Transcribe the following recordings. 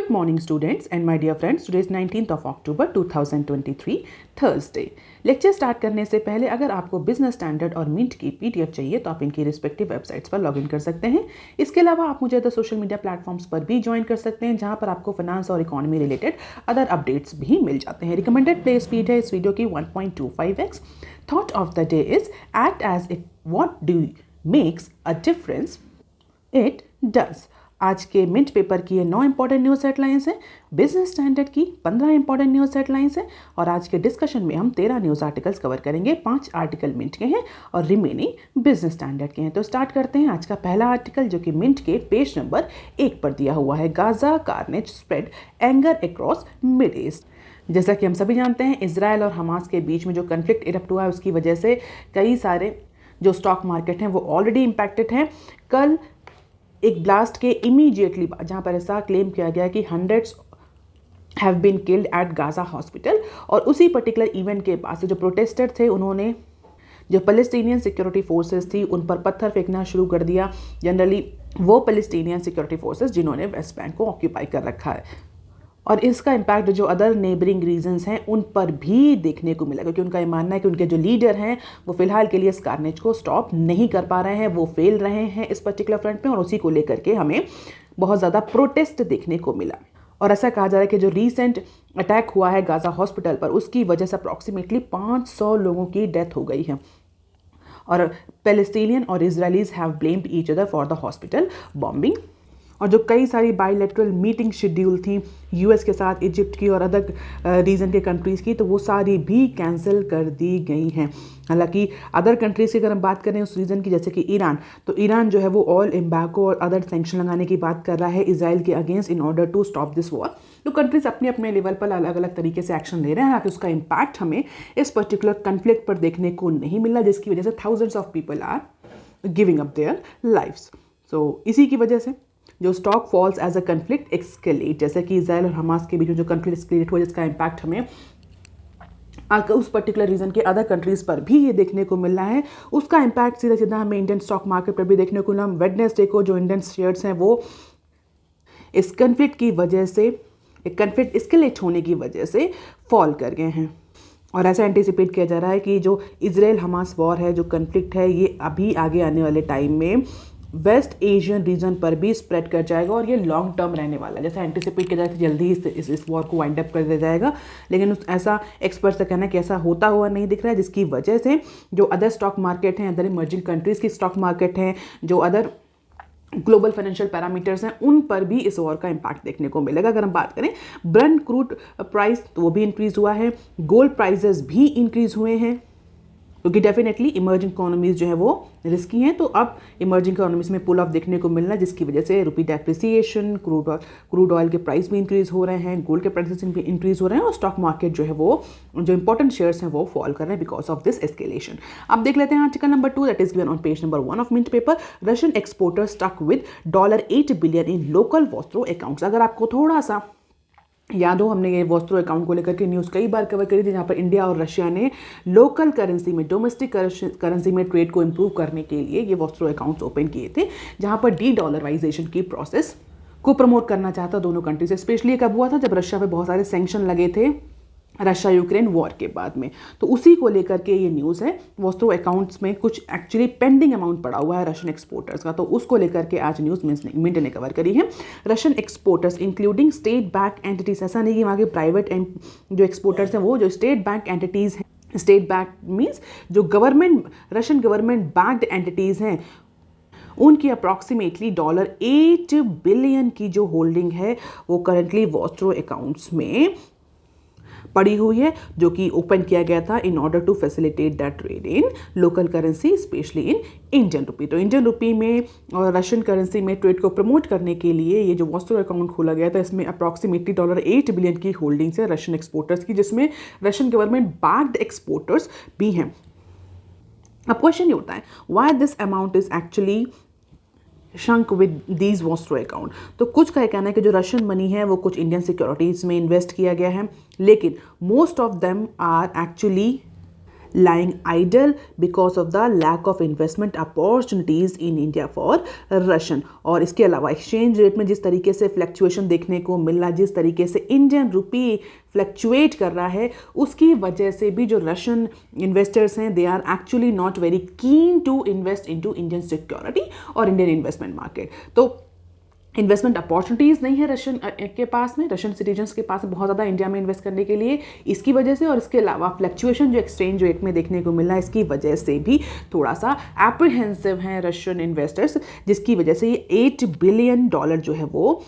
Good morning students and my dear friends, today is 19th of October 2023 Thursday. Lecture start करने से पहले अगर आपको बिजनेस स्टैंडर्ड और मिंट की पीडीएफ चाहिए तो आप इनकी रिस्पेक्टिव वेबसाइट्स पर लॉगिन कर सकते हैं। इसके अलावा आप मुझे अदर सोशल मीडिया प्लेटफॉर्म्स पर भी ज्वाइन कर सकते हैं जहां पर आपको फाइनेंस और इकोनॉमी रिलेटेड अदर अपडेट्स भी मिल जाते हैं। रिकमेंडेड प्ले स्पीड है इस वीडियो की 1.25x। Thought of the day is act as it what do makes a difference it does. आज के मिंट पेपर की ये 9 इंपॉर्टेंट न्यूज़ हेडलाइंस हैं, बिजनेस स्टैंडर्ड की 15 इंपॉर्टेंट न्यूज़ हेडलाइंस हैं और आज के डिस्कशन में हम 13 न्यूज़ आर्टिकल्स कवर करेंगे। 5 आर्टिकल मिंट के हैं और रिमेनिंग बिजनेस स्टैंडर्ड के हैं। तो स्टार्ट करते हैं आज का पहला आर्टिकल जो कि मिंट के पेज नंबर 1 पर दिया हुआ है। Gaza carnage spread anger across mid east. जैसा कि हम सभी जानते हैं, इजराइल और हमास के बीच में जो कन्फ्लिक्ट इरप्ट हुआ है उसकी वजह से कई सारे जो स्टॉक मार्केट हैं वो ऑलरेडी इम्पैक्टेड हैं। कल एक ब्लास्ट के इमीडिएटली जहाँ पर ऐसा क्लेम किया गया कि hundreds have been killed at Gaza hospital और उसी पर्टिकुलर इवेंट के पास जो प्रोटेस्टर थे उन्होंने जो पैलेस्टीनियन सिक्योरिटी फोर्सेस थी उन पर पत्थर फेंकना शुरू कर दिया। जनरली वो पैलेस्टीनियन सिक्योरिटी फोर्सेस जिन्होंने वेस्ट बैंक को ऑक्यूपाई कर रखा है और इसका इम्पैक्ट जो अदर नेबरिंग रीजन्स हैं उन पर भी देखने को मिला, क्योंकि उनका ये मानना है कि उनके जो लीडर हैं वो फिलहाल के लिए इस कार्नेज को स्टॉप नहीं कर पा रहे हैं, वो फेल रहे हैं इस पर्टिकुलर फ्रंट में और उसी को लेकर के हमें बहुत ज़्यादा प्रोटेस्ट देखने को मिला। और ऐसा कहा जा रहा है कि जो रीसेंट अटैक हुआ है गाजा हॉस्पिटल पर उसकी वजह से अप्रॉक्सीमेटली 500 लोगों की डेथ हो गई है और पैलेस्टीनियन और Israelis have blamed each other for the hospital bombing. और जो कई सारी बायलैटरल मीटिंग शेड्यूल थी यूएस के साथ, इजिप्ट की और अदर रीजन के कंट्रीज़ की, तो वो सारी भी कैंसिल कर दी गई हैं। हालांकि अदर कंट्रीज़ की अगर हम बात करें उस रीजन की, जैसे कि ईरान, तो ईरान जो है वो ऑल एम्बार्गो और अदर सैंक्शन लगाने की बात कर रहा है इजराइल के against in order to stop this war. तो कंट्रीज़ अपने अपने लेवल पर अलग अलग तरीके से एक्शन ले रहे हैं, हालांकि उसका इम्पैक्ट हमें इस पर्टिकुलर कन्फ्लिक्ट पर देखने को नहीं मिला, जिसकी वजह से thousands of people are giving up their lives. So इसी की वजह से जो stock falls as a conflict escalate, जैसे कि इजराइल और हमास के बीच में जो कन्फ्लिक्ट एक्सकेलेट हुआ जिसका इम्पैक्ट हमें उस पर्टिकुलर रीजन के अदर कंट्रीज़ पर भी ये देखने को मिल रहा है, उसका इम्पैक्ट सीधा सीधा हमें इंडियन स्टॉक मार्केट पर भी देखने को मिला। वेडनेसडे को जो इंडियन शेयर्स हैं वो इस कन्फ्लिक्ट की वजह से, एक कन्फ्लिक्ट एस्केलेट होने की वजह से फॉल कर गए हैं और ऐसा एंटिसिपेट किया जा रहा है कि जो इजराइल हमास वॉर है, जो कन्फ्लिक्ट है, ये अभी आगे आने वाले टाइम में वेस्ट एशियन रीजन पर भी स्प्रेड कर जाएगा और ये लॉन्ग टर्म रहने वाला है। जैसा एंटिसिपेट किया जाए तो जल्दी ही इस वॉर को वाइंड अप कर दिया जाएगा, लेकिन ऐसा एक्सपर्ट्स का कहना है कि ऐसा होता हुआ नहीं दिख रहा है, जिसकी वजह से जो अदर स्टॉक मार्केट हैं, अदर इमर्जिंग कंट्रीज़ की स्टॉक मार्केट हैं, जो अदर ग्लोबल फाइनेंशियल पैरामीटर्स हैं, उन पर भी इस वॉर का इम्पैक्ट देखने को मिलेगा। अगर हम बात करें ब्रेंट क्रूड प्राइस तो वो भी इंक्रीज़ हुआ है, गोल्ड प्राइजेस भी इंक्रीज़ हुए हैं, क्योंकि डेफिनेटली इमर्जिंग इकोनॉमीज़ जो है वो रिस्की हैं। तो अब इमर्जिंग इकोनॉमीज़ में पुल ऑफ देखने को मिलना, जिसकी वजह से रुपी डेप्रिसिएशन, क्रूड ऑयल के प्राइस भी इंक्रीज़ हो रहे हैं, गोल्ड के प्राइसेस भी इंक्रीज़ हो रहे हैं और स्टॉक मार्केट जो है वो जो इंपॉर्टेंट शेयर्स हैं वो फॉल कर रहे हैं बिकॉज ऑफ दिस एस्केलेशन। अब देख लेते हैं article number 2 that is given on page number 1 of mint paper. Russian exporter stuck with $8 billion in local vostro accounts. अगर आपको थोड़ा सा याद हो, हमने ये वॉस्ट्रो अकाउंट को लेकर के न्यूज़ कई बार कवर करी थी, जहाँ पर इंडिया और रशिया ने लोकल करेंसी में, डोमेस्टिक करेंसी में ट्रेड को इम्प्रूव करने के लिए ये वॉस्ट्रो अकाउंट्स ओपन किए थे, जहाँ पर डी-डॉलराइजेशन की प्रोसेस को प्रमोट करना चाहता दोनों कंट्री से। स्पेशली कब हुआ था, जब रशिया पे बहुत सारे सैंक्शन लगे थे रशिया यूक्रेन वॉर के बाद में, तो उसी को लेकर के ये न्यूज़ है। वॉस्ट्रो अकाउंट्स में कुछ एक्चुअली पेंडिंग अमाउंट पड़ा हुआ है रशियन एक्सपोर्टर्स का, तो उसको लेकर के आज न्यूज़ मिंट ने कवर करी है। Russian exporters including state bank entities, ऐसा नहीं कि वहाँ के प्राइवेट जो एक्सपोर्टर्स हैं वो जो स्टेट बैंक एंटिटीज़ हैं, स्टेट बैंक मीन्स जो government, Russian government banked entities हैं, उनकी अप्रॉक्सीमेटली $8 बिलियन की जो होल्डिंग है वो करंटली वॉस्ट्रो अकाउंट्स में पड़ी हुई है, जो कि ओपन किया गया था in order to facilitate that trade in local currency, especially in Indian rupee. तो इंडियन रुपी में और रशियन करेंसी में ट्रेड को प्रमोट करने के लिए ये जो वॉस्ट्रो अकाउंट खोला गया था, इसमें अप्रॉक्सीमेटली $8 बिलियन की होल्डिंग्स है रशियन एक्सपोर्टर्स की, जिसमें रशियन गवर्नमेंट बैक्ड एक्सपोर्टर्स भी हैं। अब क्वेश्चन ये होता है, why this amount is actually शंक with these Vostro account. तो कुछ का कहना है कि जो रशियन मनी है वो कुछ इंडियन सिक्योरिटीज़ में इन्वेस्ट किया गया है, लेकिन most of them are actually lying idle because of the lack of investment opportunities in India for Russian। और इसके अलावा एक्सचेंज रेट में जिस तरीके से फ्लक्चुएशन देखने को मिल रहा है, जिस तरीके से इंडियन रुपी फ्लक्चुएट कर रहा है, उसकी वजह से भी जो रशियन इन्वेस्टर्स हैं they are actually not very keen to invest into Indian security और इंडियन इन्वेस्टमेंट मार्केट। तो इन्वेस्टमेंट अपॉर्चुनिटीज़ नहीं है रशियन के पास में, रशियन सिटीजन्स के पास बहुत ज़्यादा इंडिया में इन्वेस्ट करने के लिए इसकी वजह से, और इसके अलावा फ्लक्चुएशन जो एक्सचेंज रेट में देखने को मिल रहा है इसकी वजह से भी थोड़ा सा एप्रीहेंसिव हैं रशियन इन्वेस्टर्स, जिसकी वजह से ये $8 बिलियन जो है वो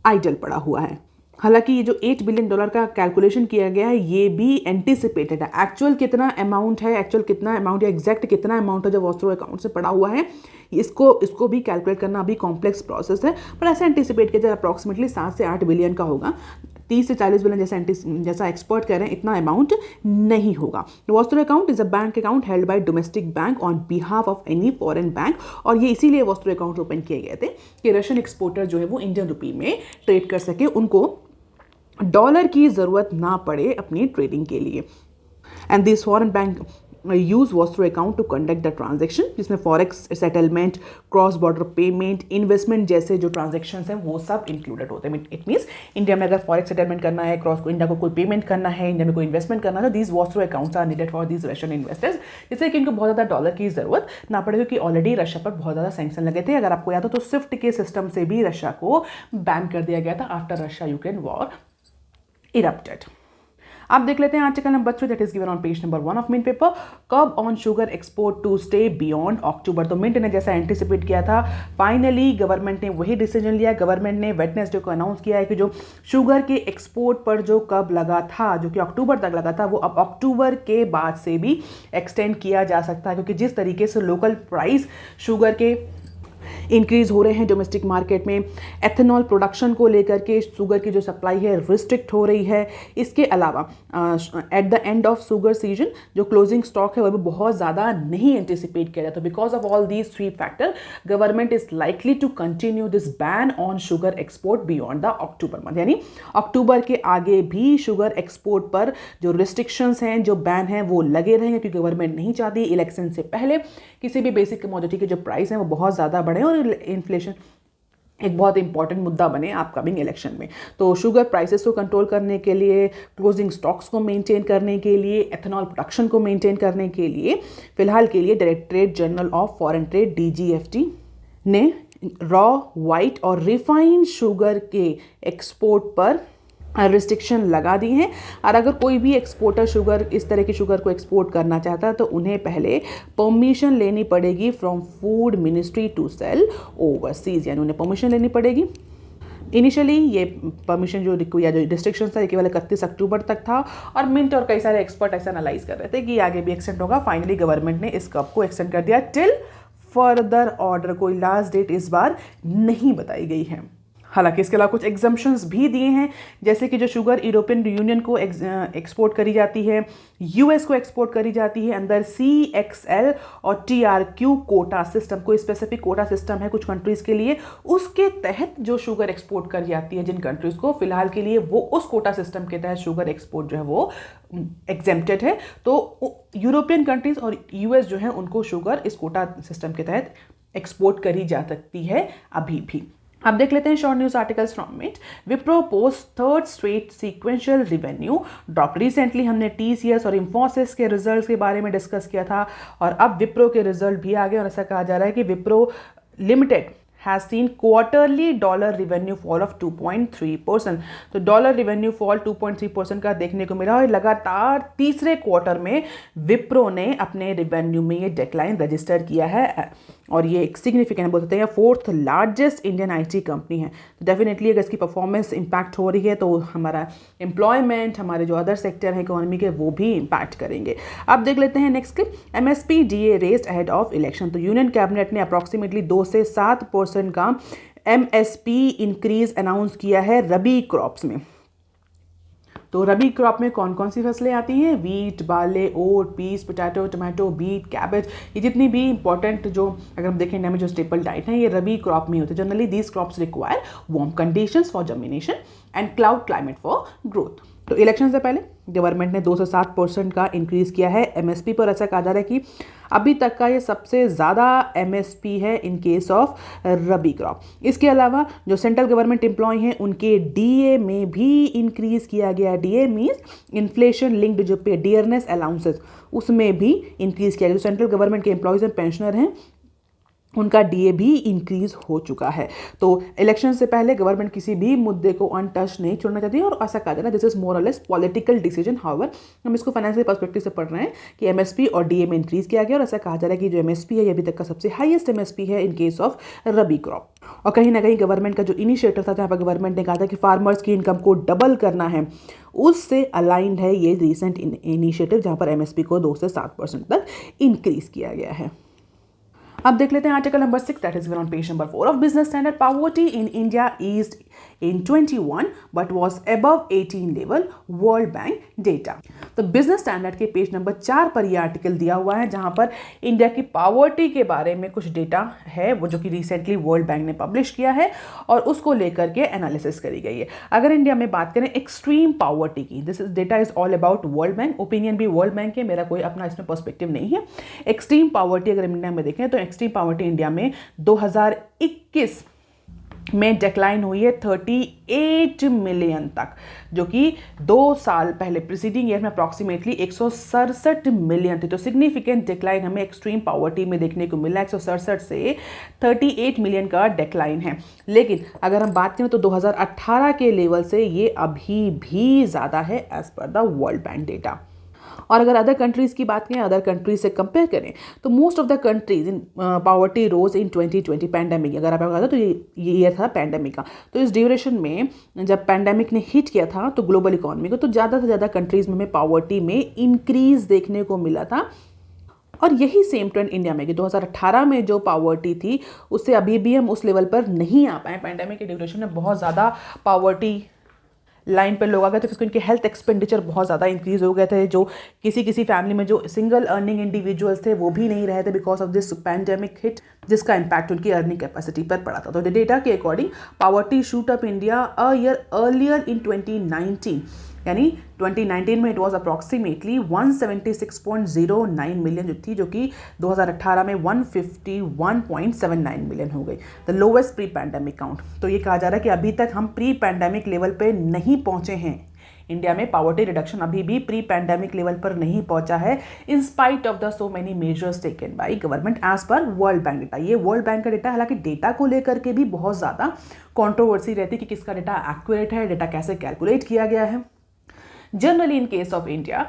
आइडल पड़ा हुआ है। हालांकि ये जो $8 बिलियन का कैलकुलेशन किया गया है ये भी एंटिसिपेटेड है। एक्चुअल कितना अमाउंट है, या एग्जैक्ट कितना अमाउंट है जो वॉस्ट्रो अकाउंट से पड़ा हुआ है, इसको भी कैलकुलेट करना अभी कॉम्प्लेक्स प्रोसेस है, पर ऐसा एंटिसिपेट किया जाए अप्रॉक्सीमेटली 7 से 8 बिलियन का होगा। 30 से 40 बिलियन जैसा एक्सपर्ट कह रहे हैं इतना अमाउंट नहीं होगा। Vostro account is a bank account held by domestic bank on behalf of any foreign bank, और ये इसीलिए वॉस्ट्रो अकाउंट ओपन किए गए थे कि रशियन एक्सपोर्टर जो है वो इंडियन रुपी में ट्रेड कर सके, उनको डॉलर की ज़रूरत ना पड़े अपनी ट्रेडिंग के लिए। And this foreign bank use vostro account to conduct the transaction, जिसमें forex settlement, cross border payment, investment जैसे जो ट्रांजेक्शन हैं वो सब इंक्लूडेड होते हैं। इट मीन्स इंडिया में अगर फॉरेक्स सेटलमेंट करना है, इंडिया को कोई पेमेंट करना है, इंडिया में कोई इन्वेस्टमेंट करना है, these vostro accounts are needed for these Russian investors, जिससे कि इनको बहुत ज़्यादा डॉलर की ज़रूरत ना पड़े, क्योंकि ऑलरेडी रशिया पर बहुत ज़्यादा सैंक्शन लगे थे। अगर आपको याद हो तो स्विफ्ट के सिस्टम से भी रशिया को बैन कर दिया गया था after Russia Ukraine war erupted। आप देख लेते हैं article number 3 that is given on page number 1 of mint paper. Curb on sugar export to stay beyond October. तो मिंट ने जैसा एंटिसिपेट किया था, फाइनली गवर्नमेंट ने वही डिसीजन लिया। गवर्नमेंट ने वेडनेसडे को अनाउंस किया है कि जो शुगर के एक्सपोर्ट पर जो कब लगा था, जो कि अक्टूबर तक लगा था, वो अब अक्टूबर के बाद से भी एक्सटेंड किया जा सकता है, क्योंकि जिस तरीके से लोकल प्राइस शुगर के इंक्रीज हो रहे हैं डोमेस्टिक मार्केट में, एथेनॉल प्रोडक्शन को लेकर के शुगर की जो सप्लाई है रिस्ट्रिक्ट हो रही है। इसके अलावा at the end of sugar season जो क्लोजिंग स्टॉक है वो भी बहुत ज़्यादा नहीं एंटिसिपेट किया जाता। Because of all these 3 factor government is likely to continue this ban on sugar export beyond the October month, यानी अक्टूबर के आगे भी शुगर एक्सपोर्ट पर जो रिस्ट्रिक्शंस हैं, जो बैन हैं, वो लगे रहेंगे, क्योंकि गवर्नमेंट नहीं चाहती इलेक्शन से पहले किसी भी बेसिक कमोडिटी के जो प्राइस हैं वो बहुत ज़्यादा बढ़े और इन्फ्लेशन एक बहुत इंपॉर्टेंट मुद्दा बने अपकमिंग इलेक्शन में। तो शुगर प्राइसेस को कंट्रोल करने के लिए, क्लोजिंग स्टॉक्स को मेंटेन करने के लिए, एथेनॉल प्रोडक्शन को मेंटेन करने के लिए फिलहाल के लिए directorate general of foreign trade DGFT ने रॉ, वाइट और रिफाइंड शुगर के एक्सपोर्ट पर रिस्ट्रिक्शन लगा दी हैं। और अगर कोई भी एक्सपोर्टर शुगर, इस तरह की शुगर को एक्सपोर्ट करना चाहता है तो उन्हें पहले परमिशन लेनी पड़ेगी from food ministry to sell overseas, यानी उन्हें परमिशन लेनी पड़ेगी। इनिशियली ये परमिशन जो रिस्ट्रिक्शन था केवल 31 अक्टूबर तक था, और मिंट और कई सारे एक्सपर्ट ऐसा एनालाइज कर रहे थे कि आगे भी एक्सटेंड होगा। फाइनली गवर्नमेंट ने इस कप को एक्सटेंड कर दिया टिल फर्दर ऑर्डर। कोई लास्ट डेट इस बार नहीं बताई गई है। हालांकि इसके अलावा कुछ एग्जम्पशंस भी दिए हैं, जैसे कि जो शुगर यूरोपियन यूनियन को एक्सपोर्ट करी जाती है, US को एक्सपोर्ट करी जाती है अंदर CXL और TRQ कोटा सिस्टम, कोई स्पेसिफिक कोटा सिस्टम है कुछ कंट्रीज़ के लिए, उसके तहत जो शुगर एक्सपोर्ट करी जाती है जिन कंट्रीज़ को, फिलहाल के लिए वो उस कोटा सिस्टम के तहत शुगर एक्सपोर्ट जो है वो एग्जेम्प्टेड है। तो यूरोपियन कंट्रीज़ और US जो है उनको शुगर इस कोटा सिस्टम के तहत एक्सपोर्ट करी जा सकती है अभी भी। अब देख लेते हैं short news articles from it. Wipro post third straight sequential revenue drop. Recently हमने TCS और इंफोसिस के रिजल्ट्स के बारे में डिस्कस किया था, और अब विप्रो के रिजल्ट भी आ गए, और ऐसा कहा जा रहा है कि Wipro limited has seen quarterly dollar revenue fall of 2.3%। तो डॉलर रिवेन्यू फॉल 2.3% का देखने को मिला, और लगातार तीसरे क्वार्टर में विप्रो ने अपने रिवेन्यू में ये डिक्लाइन रजिस्टर किया है, और ये एक सिग्निफिकेंट बोल सकते हैं 4th largest Indian IT company है। तो डेफिनेटली अगर इसकी परफॉर्मेंस इंपैक्ट हो रही है तो हमारा एम्प्लॉयमेंट, हमारे जो अदर सेक्टर है इकोनॉमी के, वो भी इंपैक्ट करेंगे। अब देख लेते हैं next clip. MSP DA raised ahead of election. तो यूनियन कैबिनेट ने अप्रॉक्सीमेटली 2 से 7% का MSP इंक्रीज अनाउंस किया है रबी क्रॉप्स में। तो रबी क्रॉप में कौन कौन सी फसलें आती हैं? Wheat, barley, oat, peas, potato, tomato, beet, cabbage, ये जितनी भी इंपॉर्टेंट जो अगर हम देखें इंडिया में जो स्टेपल डाइट है ये रबी क्रॉप में होते हैं। Generally these crops require warm conditions for germination and cloud climate for growth. तो इलेक्शन से पहले गवर्नमेंट ने 2 से 7% का इंक्रीज़ किया है एमएसपी पर। ऐसा कहा जा रहा है कि अभी तक का ये सबसे ज़्यादा एमएसपी है in case of rabi crop. इसके अलावा जो सेंट्रल गवर्नमेंट एम्प्लॉय हैं उनके डीए में भी इंक्रीज़ किया गया। डीए मीन्स इन्फ्लेशन लिंक्ड जो पे डियरनेस अलाउंसेस, उसमें भी इंक्रीज़ किया गया। जो सेंट्रल गवर्नमेंट के एम्प्लॉयज़ एंड पेंशनर हैं उनका डीए भी इंक्रीज हो चुका है। तो इलेक्शन से पहले गवर्नमेंट किसी भी मुद्दे को अनटच नहीं छोड़ना चाहती है और ऐसा कहा जा रहा है दिस इज मोर और लेस पॉलिटिकल डिसीजन। हाउएवर हम इसको फाइनेंशियल पर्सपेक्टिव से पढ़ रहे हैं कि एमएसपी और डीए में इंक्रीज किया गया और ऐसा कहा जा रहा है कि जो एमएसपी है ये अभी तक का सबसे हाईएस्ट एमएसपी है in case of rabi crop. और कहीं ना कहीं गवर्नमेंट का जो इनिशिएटिव था जहाँ पर गवर्नमेंट ने कहा था कि फार्मर्स की इनकम को डबल करना है, उससे अलाइंड है ये रिसेंट इनिशिएटिव जहाँ पर एमएसपी को 2 से 7% तक इंक्रीज किया गया है। अब देख लेते हैं article number 6 that is on page number 4 of business standard. Poverty in India is in 21 but was above 18 level world Bank data. तो बिजनेस स्टैंडर्ड के पेज नंबर 4 पर यह आर्टिकल दिया हुआ है जहां पर इंडिया की पॉवर्टी के बारे में कुछ डेटा है वो जो कि रिसेंटली वर्ल्ड बैंक ने पब्लिश किया है और उसको लेकर के एनालिसिस करी गई है। अगर इंडिया में बात करें एक्सट्रीम पॉवर्टी की, this is data is all about world bank, opinion भी वर्ल्ड बैंक के, मेरा कोई अपना इसमें पर्सपेक्टिव नहीं है। एक्सट्रीम पॉवर्टी अगर इंडिया में देखें तो एक्सट्रीम पॉवर्टी इंडिया में 2021 में डिक्लाइन हुई है 38 मिलियन तक, जो कि 2 साल पहले प्रीसीडिंग ईयर में अप्रॉक्सीमेटली 167 मिलियन थी। तो सिग्निफिकेंट डिक्लाइन हमें एक्सट्रीम पॉवर्टी में देखने को मिला। 167 से 38 मिलियन का डिक्लाइन है। लेकिन अगर हम बात करें तो 2018 के लेवल से ये अभी भी ज़्यादा है as per the world Bank data. और अगर अदर कंट्रीज़ की बात करें, अदर कंट्रीज से कंपेयर करें तो most of the countries in poverty rose in 2020 pandemic. अगर आप कहा था तो ये ईयर था पैंडेमिक का। तो इस ड्यूरेशन में जब पैंडेमिक ने हिट किया था तो ग्लोबल इकोनॉमी को, तो ज़्यादा से ज़्यादा कंट्रीज़ में हमें पॉवर्टी में इंक्रीज देखने को मिला था। और यही सेम ट्रेंड इंडिया में कि 2018 में जो पॉवर्टी थी उससे अभी भी हम उस लेवल पर नहीं आ पाए। पैंडेमिक के ड्यूरेशन में बहुत ज़्यादा पॉवर्टी लाइन पे लोग आ गए थे क्योंकि उनके हेल्थ एक्सपेंडिचर बहुत ज़्यादा इंक्रीज हो गए थे। जो किसी फैमिली में जो सिंगल अर्निंग इंडिविजुअल्स थे वो भी नहीं रहे थे because of this pandemic hit, जिसका इम्पैक्ट उनकी अर्निंग कैपेसिटी पर पड़ा था। तो डेटा के according poverty shoot up India a year earlier in 2019, यानी 2019 में इट वॉज अप्रॉक्सीमेटली 176.09 मिलियन जो थी, जो कि 2018 में 151.79 मिलियन हो गई, the lowest pre pandemic count. तो ये कहा जा रहा है कि अभी तक हम प्री पैंडेमिक लेवल पे नहीं पहुंचे हैं। इंडिया में पॉवर्टी रिडक्शन अभी भी प्री पैंडेमिक लेवल पर नहीं पहुंचा है in spite of the so many measures taken by government as per World Bank data. ये वर्ल्ड बैंक का डेटा, हालांकि डेटा को लेकर के भी बहुत ज़्यादा कॉन्ट्रोवर्सी रहती है कि किसका डेटा एक्यूरेट है, डेटा कैसे कैलकुलेट किया गया है। Generally in case of India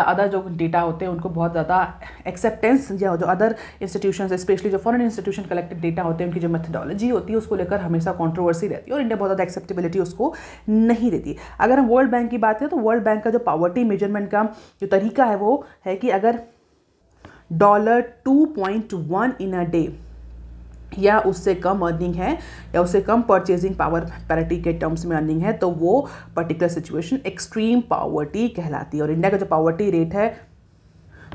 other जो डेटा होते हैं उनको बहुत ज़्यादा एक्सेप्टेंस, या जो अदर इंस्टीट्यूशंस स्पेशली जो फॉरेन इंस्टीट्यूशन कलेक्टेड डेटा होते हैं उनकी जो मेथडोलॉजी होती है उसको लेकर हमेशा कंट्रोवर्सी रहती है और इंडिया बहुत ज़्यादा एक्सेप्टेबिलिटी उसको नहीं देती। अगर हम वर्ल्ड बैंक की बात करें तो वर्ल्ड बैंक का जो पॉवर्टी मेजरमेंट का जो तरीका है वो है कि अगर $2.1 इन अ डे या उससे कम अर्निंग है या उससे कम परचेजिंग पावर पैरिटी के टर्म्स में अर्निंग है तो वो पर्टिकुलर सिचुएशन एक्सट्रीम पॉवर्टी कहलाती है। और इंडिया का जो पॉवर्टी रेट है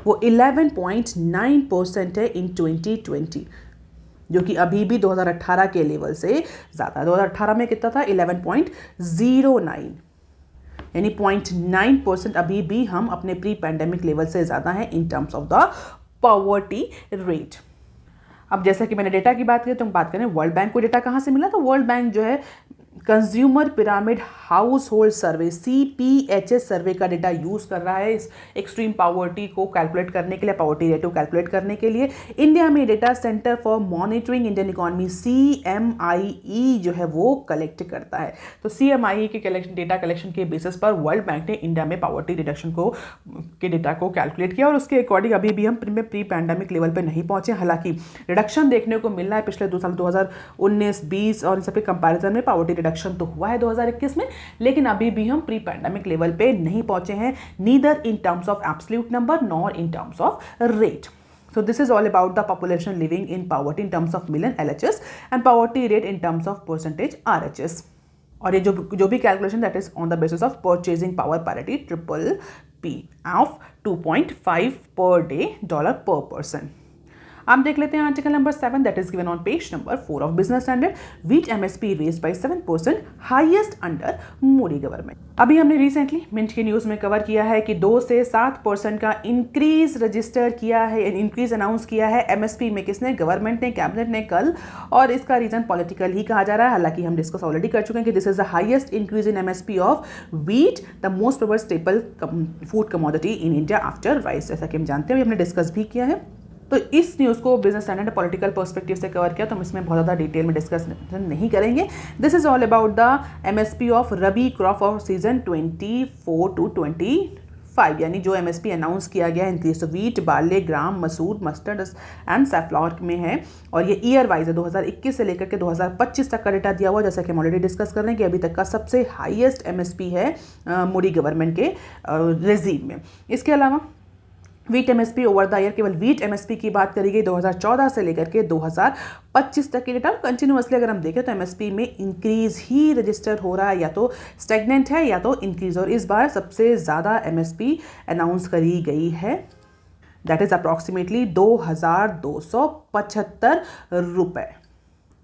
वो 11.9% है इन 2020, जो कि अभी भी 2018 के लेवल से ज़्यादा है। 2018 में कितना था? 11.09, यानी 0.9% अभी भी हम अपने प्री पैंडेमिक लेवल से ज़्यादा हैं in terms of the poverty rate. अब जैसा कि मैंने डेटा की बात की तो हम बात करें वर्ल्ड बैंक को डेटा कहाँ से मिला। तो वर्ल्ड बैंक जो है कंज्यूमर पिरामिड हाउस होल्ड सर्वे CPHS सर्वे का डेटा यूज़ कर रहा है इस एक्सट्रीम पॉवर्टी को कैलकुलेट करने के लिए, पॉवर्टी रेट को कैलकुलेट करने के लिए। इंडिया में data centre for monitoring Indian economy CMIE जो है वो कलेक्ट करता है। तो CMIE के डेटा कलेक्शन के बेसिस पर वर्ल्ड बैंक ने इंडिया में पॉवर्टी रिडक्शन के डेटा को कैलकुलेट किया और उसके अकॉर्डिंग अभी भी हम प्री पैंडेमिक लेवल पर नहीं पहुंचे। हालांकि रिडक्शन देखने को मिल रहा है पिछले 2 साल 2019-20 और इन सबके कंपैरिजन में पॉवर्टी रिडक्शन तो हुआ है 2021 में, लेकिन अभी भी हम प्री पैंडेमिक लेवल पे नहीं पहुंचे हैं, neither in terms of absolute number nor in terms of rate. So this is all about the population living in poverty in terms of million LHS and poverty rate in terms of percentage RHS. और ये जो भी calculation that is on the basis of purchasing power parity PPP of 2.5 per day $per person। आप देख लेते हैं article number 7 that is given on page number 4 of business standard. Wheat MSP raised bye 7% highest under Modi government. अभी हमने recently mint की news में cover किया है कि 2 से 7% का इंक्रीज रजिस्टर किया है, इंक्रीज अनाउंस किया है एमएसपी में। किसने? गवर्नमेंट ने, कैबिनेट ने कल। और इसका रीजन पॉलिटिकल ही कहा जा रहा है। हालांकि हम डिस्कस ऑलरेडी कर चुके हैं कि this is the highest increase in MSP of wheat, the most probable staple food commodity in India after rice, जैसा कि हम जानते हैं, हमने डिस्कस भी किया है। तो इस न्यूज़ को बिजनेस स्टैंडर्ड पॉलिटिकल पर्सपेक्टिव से कवर किया, तो हम इसमें बहुत ज़्यादा डिटेल में डिस्कस नहीं करेंगे। This is all about the MSP of rabi crop off season 24 to 25, यानी जो एमएसपी अनाउंस किया गया है इंक्रीज। तो वीट, बार्ले, ग्राम, मसूर, मस्टर्ड एंड सैफ्लॉवर में है, और ये ईयर वाइज है, 2021 से लेकर के 2025 तक का डेटा दिया हुआ। जैसा कि हम ऑलरेडी डिस्कस कर रहे हैं कि अभी तक का सबसे हाईएस्ट एमएसपी है मोदी गवर्नमेंट के रेजीम में। इसके अलावा wheat MSP over the year, केवल वीट एमएसपी की बात करी गई 2014 से लेकर के 2025 तक की डेटा। कंटिन्यूअसली अगर हम देखें तो एमएसपी में इंक्रीज ही रजिस्टर हो रहा है, या तो स्टैग्नेंट है या तो इंक्रीज। और इस बार सबसे ज़्यादा एमएसपी अनाउंस करी गई है, दैट इज अप्रॉक्सीमेटली 2275 रुपये।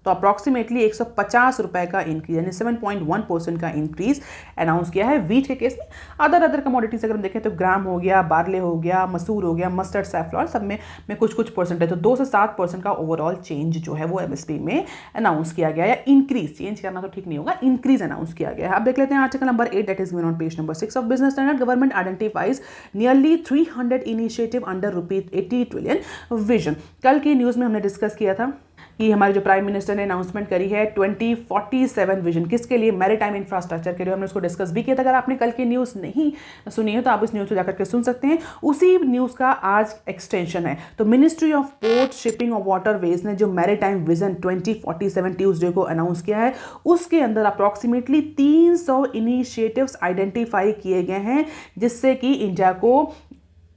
तो अप्रॉक्सीमेटली 150 रुपये का इंक्रीज, यानी 7.1% का इंक्रीज अनाउंस किया है वीट के केस में। अदर कमोडिटीज अगर हम देखें तो ग्राम हो गया, बार्ले हो गया, मसूर हो गया, मस्टर्ड, सैफ्लॉवर, सब में कुछ परसेंट है। तो 2 से 7% का ओवरऑल चेंज जो है वो एमएसपी में अनाउंस किया गया, या इंक्रीज, चेंज करना तो ठीक नहीं होगा, इंक्रीज अनाउंस किया गया है। अब देख लेते हैं article number 8 that is given on page number 6 of business standard. Government identifies nearly 300 initiative under ₹80 trillion vision. कल की न्यूज़ में हमने डिस्कस किया था कि हमारे जो प्राइम मिनिस्टर ने अनाउंसमेंट करी है 2047 विजन, किसके लिए? मैरीटाइम इंफ्रास्ट्रक्चर के लिए। हमने उसको डिस्कस भी किया था। अगर आपने कल की न्यूज़ नहीं सुनी है तो आप इस न्यूज़ को जाकर के सुन सकते हैं। उसी न्यूज़ का आज एक्सटेंशन है। तो मिनिस्ट्री ऑफ पोर्ट, शिपिंग और वाटरवेज ने जो मैरीटाइम विजन 2047 ट्यूसडे को अनाउंस किया है, उसके अंदर अप्रॉक्सीमेटली 300 इनिशिएटिव्स आइडेंटिफाई किए गए हैं, जिससे कि इंडिया को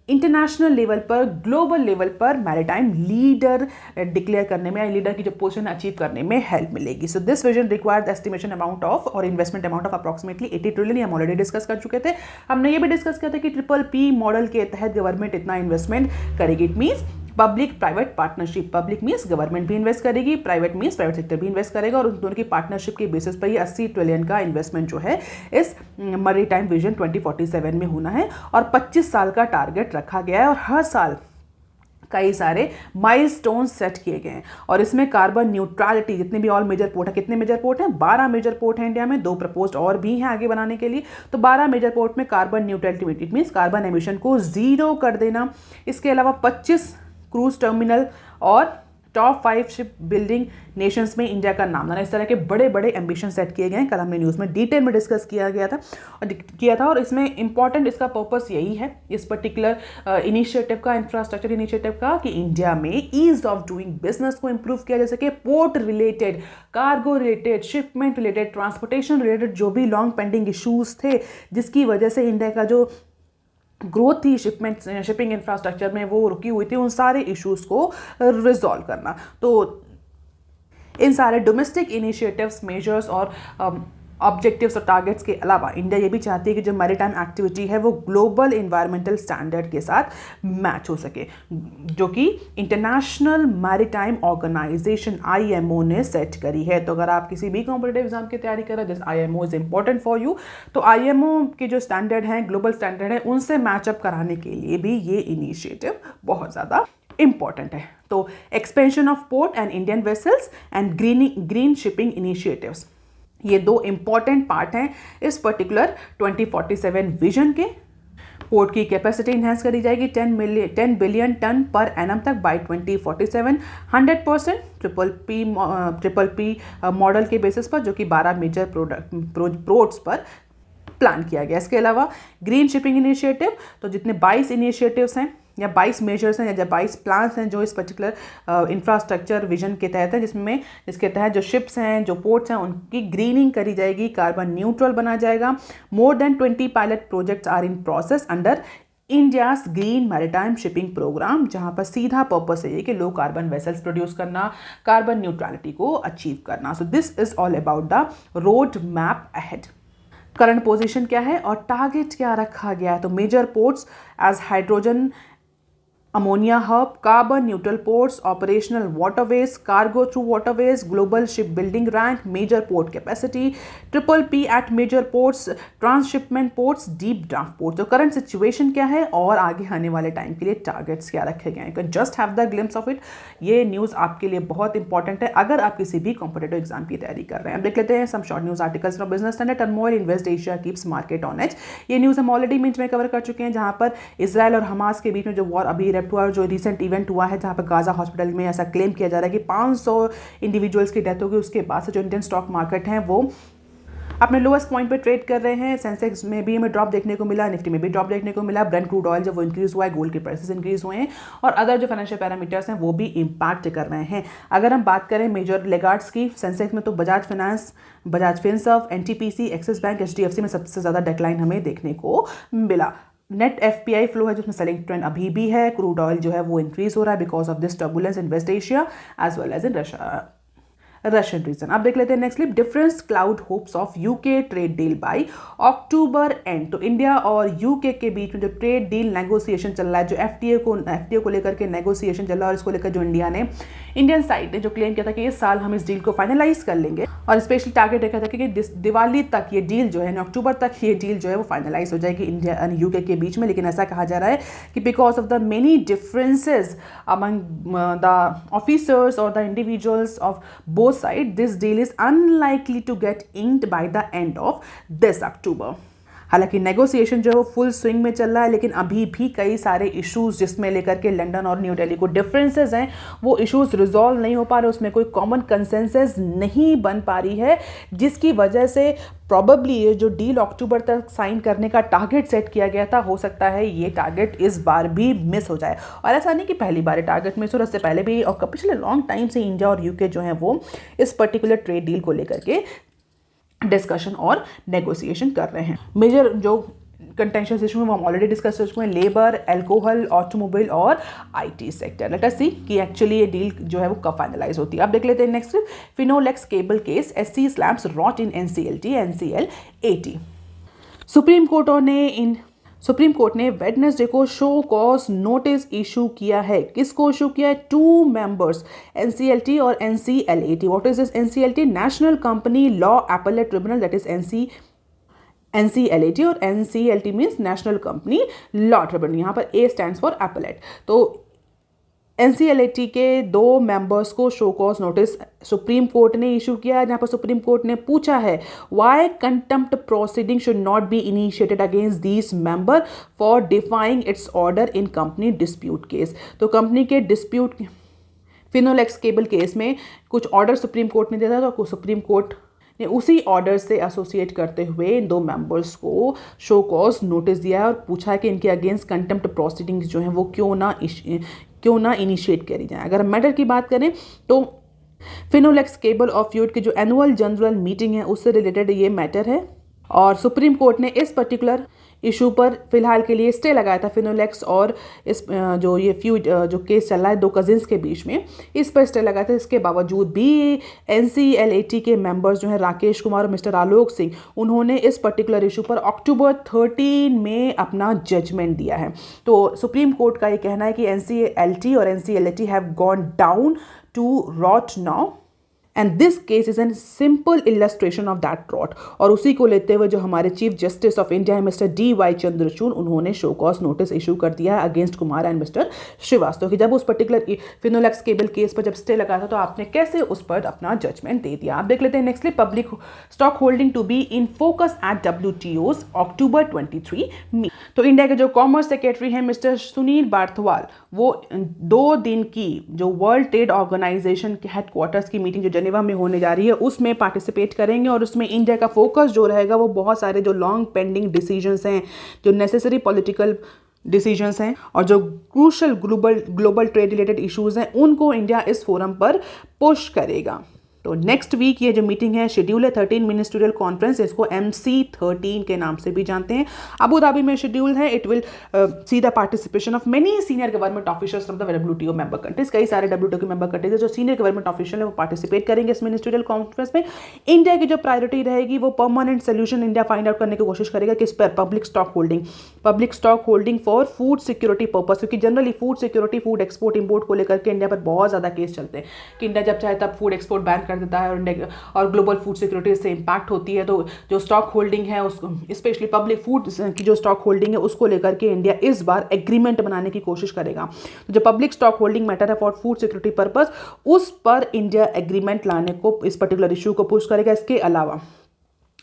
इंटरनेशनल लेवल पर, ग्लोबल लेवल पर मैरीटाइम लीडर डिक्लेयर करने में, लीडर की जो पोजीशन अचीव करने में हेल्प मिलेगी। So this vision required estimation amount of और investment amount of approximately 80 trillion. हम ऑलरेडी डिस्कस कर चुके थे। हमने ये भी डिस्कस किया था कि PPP मॉडल के तहत गवर्नमेंट इतना इन्वेस्टमेंट करेगी। It means public private partnership. Public means government भी इन्वेस्ट करेगी, प्राइवेट मीन्स प्राइवेट सेक्टर भी इन्वेस्ट करेगा, और उन दोनों की पार्टनरशिप के बेसिस पर ये 80 ट्रिलियन का इन्वेस्टमेंट जो है इस मैरीटाइम विजन 2047 में होना है। और 25 साल का टारगेट रखा गया है, और हर साल कई सारे माइलस्टोन्स सेट किए गए हैं। और इसमें कार्बन न्यूट्रलिटी, जितने भी ऑल मेजर पोर्ट है, कितने मेजर पोर्ट हैं? 12 मेजर पोर्ट हैं इंडिया में, 2 प्रपोज्ड और भी हैं आगे बनाने के लिए। तो 12 मेजर पोर्ट में carbon neutrality, it means carbon emission को 0 कर देना। इसके अलावा 25 क्रूज टर्मिनल और टॉप 5 शिप बिल्डिंग नेशंस में इंडिया का नाम लाना। इस तरह के बड़े बड़े एम्बिशन सेट किए गए हैं। कल हमने न्यूज़ में डिटेल में डिस्कस किया था और इसमें इंपॉर्टेंट इसका पर्पस यही है, इस पर्टिकुलर इनिशिएटिव का, इंफ्रास्ट्रक्चर इनिशिएटिव का, कि इंडिया में ईज ऑफ डूइंग बिजनेस को इंप्रूव किया जा सके। Port related, cargo related, shipment related, transportation related जो भी लॉन्ग पेंडिंग इशूज़ थे, जिसकी वजह से इंडिया का जो ग्रोथ थी शिपिंग इंफ्रास्ट्रक्चर में वो रुकी हुई थी, उन सारे इश्यूज को रिजॉल्व करना। तो इन सारे डोमेस्टिक इनिशिएटिव्स, मेजर्स और ऑब्जेक्टिव्स और टारगेट्स के अलावा इंडिया ये भी चाहती है कि जो मैरीटाइम एक्टिविटी है वो ग्लोबल इन्वायरमेंटल स्टैंडर्ड के साथ मैच हो सके, जो कि इंटरनेशनल मैरीटाइम ऑर्गेनाइजेशन IMO ने सेट करी है। तो अगर आप किसी भी कॉम्पिटिटिव एग्जाम की तैयारी कर रहे हैं, this IMO is important for you. तो IMO के जो स्टैंडर्ड हैं, ग्लोबल स्टैंडर्ड है, उनसे मैचअप कराने के लिए भी ये इनिशिएटिव बहुत ज़्यादा इंपॉर्टेंट है। तो expansion of port and Indian vessels and green shipping initiatives, ये 2 इंपॉर्टेंट पार्ट हैं इस पर्टिकुलर 2047 विजन के। पोर्ट की कैपेसिटी इन्हेंस करी जाएगी 10 बिलियन टन पर एनम तक बाय 2047, 100% PPP मॉडल के बेसिस पर, जो कि 12 मेजर पोर्ट्स पर प्लान किया गया। इसके अलावा ग्रीन शिपिंग इनिशिएटिव, तो जितने 22 इनिशिएटिव्स हैं या 22 मेजर्स हैं या 22 प्लान्स हैं जो इस पर्टिकुलर इंफ्रास्ट्रक्चर विजन के तहत है, जिसके तहत जो शिप्स हैं, जो पोर्ट्स हैं, उनकी ग्रीनिंग करी जाएगी, कार्बन न्यूट्रल बना जाएगा। More than 20 pilot projects are in process under India's green maritime shipping programme, जहां पर सीधा पर्पस है ये कि लो कार्बन वेसल्स प्रोड्यूस करना, कार्बन न्यूट्रलिटी को अचीव करना। So this is all about the road map ahead. Current position क्या है और टारगेट क्या रखा गया है? तो major ports as hydrogen ammonia hub, carbon neutral ports, operational waterways, cargo through waterways, global shipbuilding rank, major port capacity, triple P at major ports, transshipment ports, deep draft ports। तो current situation क्या है और आगे आने वाले time के लिए targets क्या रखे गए हैं, you can just have the glimpse of it. ये न्यूज़ आपके लिए बहुत इंपॉर्टेंट है अगर आप किसी भी कॉम्पिटेटिव एग्जाम की तैयारी कर रहे हैं। अब देख लेते हैं some short news articles from Business Standard. Turmoil in West Asia keeps market on edge. ये न्यूज़ हम ऑलरेडी मिनट में कवर कर चुके हैं, जहां पर इसराइल और हमास के बीच में जो वॉर अभी हुआ, जो रिसेंट इवेंट हुआ है जहां पर गाजा हॉस्पिटल में ऐसा क्लेम किया जा रहा है कि 500 इंडिविजुअल्स की डेथ होगी। उसके बाद से जो इंडियन स्टॉक मार्केट है वो अपने लोएस्ट पॉइंट पे ट्रेड कर रहे हैं। सेंसेक्स में भी हमें ड्रॉप देखने को मिला, निफ्टी में भी ड्रॉप देखने को मिला। ब्रेंट क्रूड ऑयल जब वो इंक्रीज हुआ है, गोल्ड के प्राइसेस इंक्रीज हुए हैं और अदर जो फाइनेंशियल पैरामीटर्स हैं वो भी इम्पैक्ट कर रहे हैं। अगर हम बात करें मेजर लेगार्ड्स की सेंसेक्स में, तो Bajaj finance, Bajaj Finserv, NTPC, axis bank, HDFC में सबसे ज़्यादा डिक्लाइन हमें देखने को मिला। नेट एफपीआई फ्लो है जिसमें सेलिंग ट्रेंड अभी भी है। क्रूड ऑयल जो है वो इंक्रीज हो रहा है because of this turbulence in West Asia as well as in Russian region. अब देख लेते हैं next clip. Difference cloud hopes of UK trade deal by October end. तो इंडिया और यूके के बीच में जो ट्रेड डील नेगोशिएशन चल रहा है, जो एफटीए को लेकर के नेगोशिएशन चल रहा है और इसको लेकर जो इंडियन साइड ने जो क्लेम किया था कि इस साल हम इस डील को फाइनलाइज कर लेंगे और स्पेशली टारगेट रखा था कि दिवाली तक ये डील जो है, अक्टूबर तक ये डील जो है वो फाइनलाइज हो जाएगी इंडिया एंड यूके के बीच में। लेकिन ऐसा कहा जा रहा है कि because of the many differences among the officers और the individuals of both side, this deal is unlikely to get inked by the end of this October. हालांकि नेगोशिएशन जो है वो फुल स्विंग में चल रहा है, लेकिन अभी भी कई सारे इश्यूज जिसमें लेकर के लंदन और न्यू दिल्ली को डिफरेंसेस हैं, वो इश्यूज रिजॉल्व नहीं हो पा रहे, उसमें कोई कॉमन कंसेंसस नहीं बन पा रही है, जिसकी वजह से प्रॉबेबली ये जो डील अक्टूबर तक साइन करने का टारगेट सेट किया गया था, हो सकता है ये टारगेट इस बार भी मिस हो जाए। और ऐसा नहीं कि पहली बार टारगेट मिस हो रहा, इससे पहले भी और पिछले लॉन्ग टाइम से इंडिया और यूके जो है वो इस पर्टिकुलर ट्रेड डील को लेकर के डिस्कशन और नेगोशिएशन कर रहे हैं। मेजर जो कंटेंशियस इशू हम ऑलरेडी डिस्कस कर चुके हैं, लेबर, अल्कोहल, ऑटोमोबाइल और आईटी सेक्टर। लेट अस सी कि एक्चुअली ये डील जो है वो कब फाइनलाइज होती है। अब देख लेते हैं next. Finolex cable case, SC slams rot in NCLT, NCLAT. Supreme court ने वेडनेसडे को शो कॉज नोटिस इशू किया है। किसको इशू किया है? 2 मेंबर्स, एनसीएलटी और NCLAT. What is this NCLT? National company law appellate tribunal, that is NCLAT और NCLT means national company law tribunal. यहाँ पर ए स्टैंड्स फॉर एपेलेट। तो एनसीएलएटी के 2 मेंबर्स को show cause notice supreme court ने issue किया है, जहाँ पर सुप्रीम कोर्ट ने पूछा है why contempt proceeding should not be initiated against this member for defying it's order in company dispute case. तो कंपनी के डिस्प्यूट फिनोलेक्स केबल केस में कुछ ऑर्डर सुप्रीम कोर्ट ने दिया था, तो सुप्रीम कोर्ट ने उसी ऑर्डर से एसोसिएट करते हुए इन 2 मेंबर्स को शो कॉज नोटिस दिया है और पूछा है कि इनके अगेंस्ट कंटेम्प्ट प्रोसीडिंग्स जो हैं वो क्यों ना इनिशिएट करी जाए। अगर मैटर की बात करें तो फिनोलेक्स केबल और फ्लूइड की जो एनुअल जनरल मीटिंग है उससे रिलेटेड ये मैटर है और सुप्रीम कोर्ट ने इस पर्टिकुलर इशू पर फिलहाल के लिए स्टे लगाया था। फिनोलेक्स और इस जो ये फ्यूड जो केस चल रहा है 2 कजिन्स के बीच में, इस पर स्टे लगाया था। इसके बावजूद भी एनसीएलएटी के मेंबर्स जो हैं राकेश कुमार और मिस्टर आलोक सिंह, उन्होंने इस पर्टिकुलर इशू पर अक्टूबर 13 में अपना जजमेंट दिया है। तो सुप्रीम कोर्ट का ये कहना है कि एनसीएलटी और NCLAT have gone down to rot now and this case is an simple illustration of that rot. और उसी को लेते हुए जो हमारे चीफ जस्टिस ऑफ इंडिया है मिस्टर DY चंद्रचूड़, उन्होंने शो कॉज नोटिस इशू कर दिया है against Kumar and mister Srivastava कि जब उस पर्टिकुलर फिनोलेक्स केबल केस पर जब स्टे लगा था तो आपने कैसे उस पर अपना जजमेंट दे दिया। आप देख लेते हैं nextly. Public stock holding to be in focus at WTO's October 23 meeting. तो इंडिया के जो कॉमर्स सेक्रेटरी हैं मिस्टर सुनील बार्थवाल, वो 2 दिन की जो वर्ल्ड ट्रेड ऑर्गेनाइजेशन के हेडक्वार्टर्स की मीटिंग जो जेनेवा में होने जा रही है उसमें पार्टिसिपेट करेंगे और उसमें इंडिया का फोकस जो रहेगा वो बहुत सारे जो लॉन्ग पेंडिंग डिसीजंस हैं, जो नेसेसरी पॉलिटिकल डिसीजंस हैं और जो crucial global trade related issues हैं, उनको इंडिया इस फोरम पर पुश करेगा। तो नेक्स्ट वीक ये जो मीटिंग है शेड्यूल है 13 मिनिस्ट्रियल कॉन्फ्रेंस, इसको MC13 के नाम से भी जानते हैं, अबू धाबी में शेड्यूल है। It will see the participation of many senior government officers from the WTO member countries. कई सारे WTO के मेंबर कंट्रीज है जो सीनियर गवर्नमेंट ऑफिशियल है वो पार्टिसिपेट करेंगे इस मिनिस्ट्रियल कॉन्फ्रेंस में। इंडिया की जो प्रायोरिटी रहेगी वो permanent solution India find out करने की कोशिश करेगा किस पर, public stock holding for food security purpose, क्योंकि generally food security, food export import को लेकर के इंडिया पर बहुत ज़्यादा केस चलते हैं कि इंडिया जब चाहे तब फूड एक्सपोर्ट बैन कर देता है और ग्लोबल फूड सिक्योरिटी से इंपैक्ट होती है। तो जो स्टॉक होल्डिंग है उसको, स्पेशली पब्लिक फूड की जो स्टॉक होल्डिंग है उसको लेकर के इंडिया इस बार एग्रीमेंट बनाने की कोशिश करेगा। तो जो पब्लिक स्टॉक होल्डिंग मैटर है फॉर फूड सिक्योरिटी पर्पस, उस पर इंडिया एग्रीमेंट लाने को, इस पर्टिकुलर इशू को पुश करेगा। इसके अलावा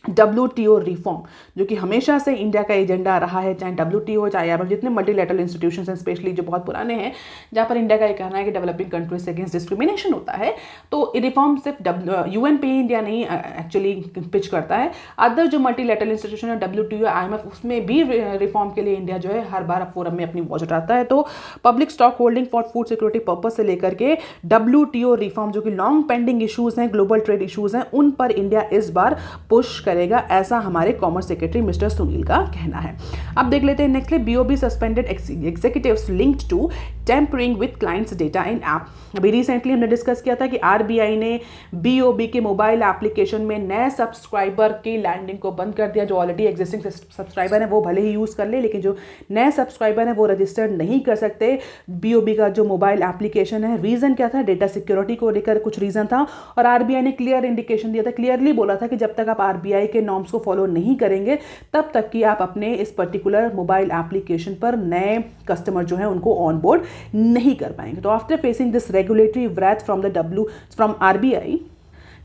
WTO रिफॉर्म, जो कि हमेशा से इंडिया का एजेंडा रहा है, चाहे WTO हो चाहे IMF, जितने मल्टीलैटरल इंस्टीट्यूशंस हैं स्पेशली जो बहुत पुराने हैं, जहाँ पर इंडिया का ये कहना है कि डेवलपिंग कंट्रीज से अगेंस्ट डिस्क्रिमिनेशन होता है। तो रिफॉर्म सिर्फ UN पे इंडिया नहीं एक्चुअली पिच करता है, अदर जो मल्टीलैटरल इंस्टीट्यूशन है WTO IMF, उसमें भी रिफॉर्म के लिए इंडिया जो है हर बार फोरम में अपनी वॉच उठाता है। तो public stock holding for food security purpose से लेकर के WTO रिफॉर्म, जो कि लॉन्ग पेंडिंग इशूज़ हैं, ग्लोबल ट्रेड इशूज़ हैं, उन पर इंडिया इस बार पुश करेगा, ऐसा हमारे कॉमर्स सेक्रेटरी मिस्टर सुनील का कहना है। अब देख लेते हैं nextly, BOB suspended executives linked to tampering with clients data in app. अभी रिसेंटली हमने डिस्कस किया था कि RBI ने BOB के मोबाइल एप्लीकेशन में नए सब्सक्राइबर की लैंडिंग को बंद कर दिया। जो ऑलरेडी एग्जिस्टिंग सब्सक्राइबर है वो भले ही यूज़ कर ले, लेकिन जो नए सब्सक्राइबर है वो रजिस्टर्ड नहीं कर सकते BOB का जो मोबाइल एप्लीकेशन है। रीज़न क्या था? डेटा सिक्योरिटी को लेकर कुछ रीज़न था, और RBI ने क्लियर इंडिकेशन दिया था, क्लियरली बोला था कि जब तक आप RBI के नॉर्म्स को फॉलो नहीं करेंगे तब तक कि आप अपने इस पर्टिकुलर मोबाइल एप्लीकेशन पर नए कस्टमर जो है उनको ऑन बोर्ड नहीं कर पाएंगे। तो after facing this regulatory wrath from RBI,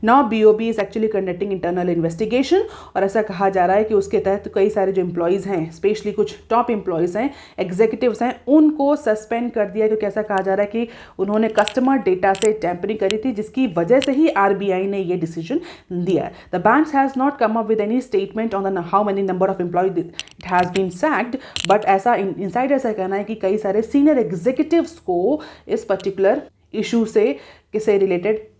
now BOB is actually conducting internal investigation, और ऐसा कहा जा रहा है कि उसके तहत कई सारे जो एम्प्लॉयज़ हैं, स्पेशली कुछ टॉप एम्प्लॉयज़ हैं, एग्जीक्यूटिव्स हैं, उनको सस्पेंड कर दिया, क्योंकि ऐसा कहा जा रहा है कि उन्होंने कस्टमर डेटा से टैंपरिंग करी थी, जिसकी वजह से ही RBI ने ये डिसीजन दिया है। The bank has not come up with any statement on the how many number of employees it has been sacked, but ऐसा इनसाइडर ऐसा कहना है कि कई सारे सीनियर एग्जीक्यूटिव्स को इस पर्टिकुलर इशू से रिलेटेड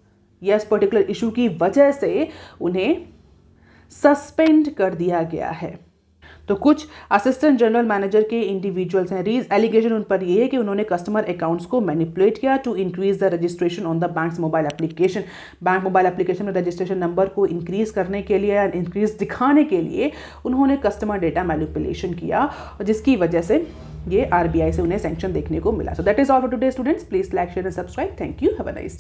या इस पर्टिकुलर इशू की वजह से उन्हें सस्पेंड कर दिया गया है। तो कुछ असिस्टेंट जनरल मैनेजर के इंडिविजुअल्स हैं, एलिगेशन उन पर ये है कि उन्होंने कस्टमर अकाउंट्स को मैनिपुलेट किया to increase the registration on the bank's mobile application. Bank mobile application में रजिस्ट्रेशन नंबर को इंक्रीज करने के लिए या इंक्रीज दिखाने के लिए उन्होंने कस्टमर डेटा मैनिपुलेशन किया, और जिसकी वजह से ये RBI से उन्हें सैंक्शन देखने को मिला। So that is all for today students, please like share and subscribe. Thank you, have a nice day.